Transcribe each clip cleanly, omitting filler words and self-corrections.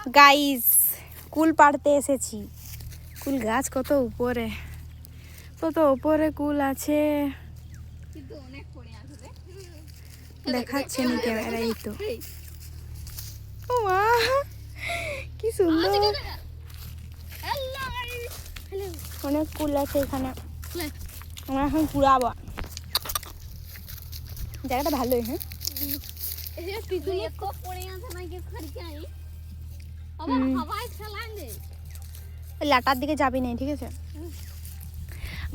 Guys কুল পাড়তে এসেছি। কুল গাছ কত উপরে, কত উপরে কুল আছে দেখাচ্ছে নি ক্যামেরা। এই তো ও মা কি সুন্দর, অনেক কুল আছে এখানে। আমরা এখন কুড়াবো, জায়গাটা ভালোই। হ্যাঁ লাটার দিকে যাবি না, ঠিক আছে?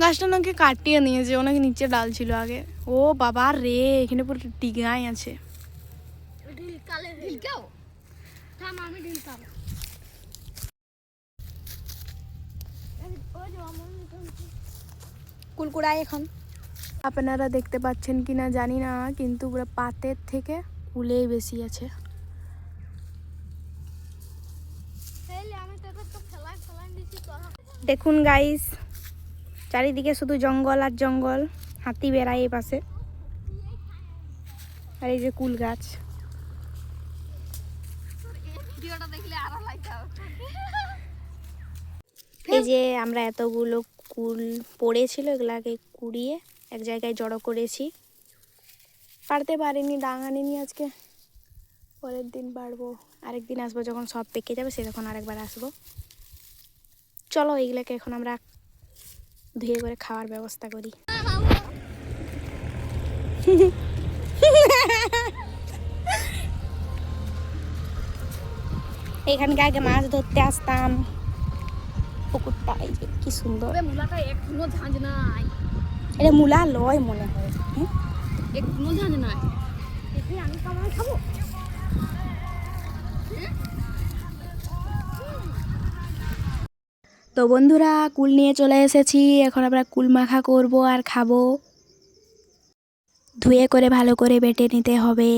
গাছটা ওনাকে কাটিয়ে নিয়েছে, ওনাকে নিচে ডাল ছিল আগে। ও বাবা রে, এখানে পুরো টিগাই আছে। কুলকুড়াই এখন। আপনারা দেখতে পাচ্ছেন কিনা জানি না, কিন্তু পুরো পাতের থেকে কুলেই বেশি আছে। দেখুন গাইস, চারিদিকে শুধু জঙ্গল আর জঙ্গল, হাতি বেড়ায় এই পাশে। আর এই যে কুল গাছ। এই যে আমরা এতগুলো কুল পড়েছিল, এগুলাকে কুড়িয়ে এক জায়গায় জড়ো করেছি। পারতে পারিনি, ডাং আনিনি আজকে, পরের দিন পারবো। আরেকদিন আসবো, যখন সব পেকে যাবে সে তখন আরেকবার আসবো। চলো এইগুলোকে এখন আমরা ধুয়ে করে খাওয়ার ব্যবস্থা করি। এখানকে আগে মাছ ধরতে আসতাম, পুকুরটা এই যে কি সুন্দর। মূলাটা এখনো ঝাঁঝ নাই, এটা মূলা লয় মনে হয়। এখনো ঝাঁঝ নাই। আমি কামাই খাবো। তো বন্ধুরা, কুল নিয়ে চলে এসেছি। এখন আমরা কুল মাখা করব আর খাবো। ধুয়ে করে ভালো করে বেটে নিতে হবে।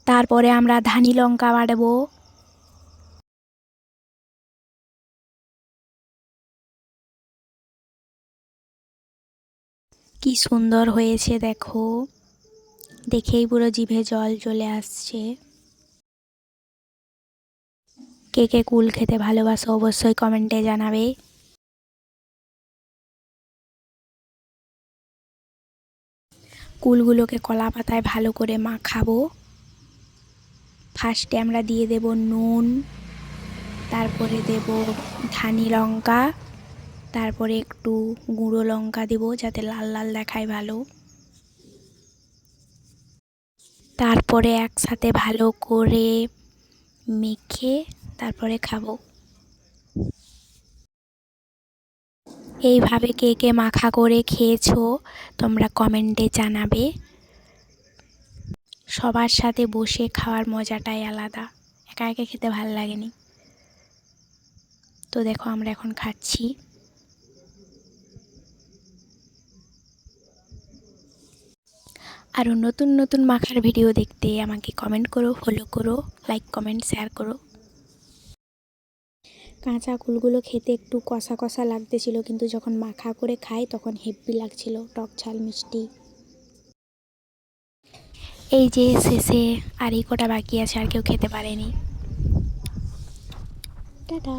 তারপরে আমরা ধানি লঙ্কা বাটবো। কি সুন্দর হয়েছে দেখো, দেখেই পুরো জিভে জল চলে আসছে। কে কে কুল খেতে ভালোবাসো অবশ্যই কমেন্টে জানাবে। কুলগুলোকে কলা পাতায় ভালো করে মাখাবো। ফার্স্টে আমরা দিয়ে দেব নুন, তারপরে দেব ধানি লঙ্কা, তারপরে একটু গুঁড়ো লঙ্কা দেব যাতে লাল লাল দেখায় ভালো। তারপরে একসাথে ভালো করে মেখে তারপরে খাবো। এইভাবে কে কে মাখা করে খেয়েছো তোমরা কমেন্টে জানাবে। সবার সাথে বসে খাওয়ার মজাটাই আলাদা, একা একা খেতে ভালো লাগেনি। তো দেখো আমরা এখন খাচ্ছি। আরও নতুন নতুন মাখার ভিডিও দেখতে আমাকে কমেন্ট করো, ফলো করো, লাইক কমেন্ট শেয়ার করো। কাঁচা কুলগুলো খেতে একটু কষা কষা লাগতেছিল, কিন্তু যখন মাখা করে খাই তখন হেব্বি লাগছিল, টক ঝাল মিষ্টি। এই যে শেষে আর এই কটা বাকি আছে, আর কেউ খেতে পারেনি। টাটা।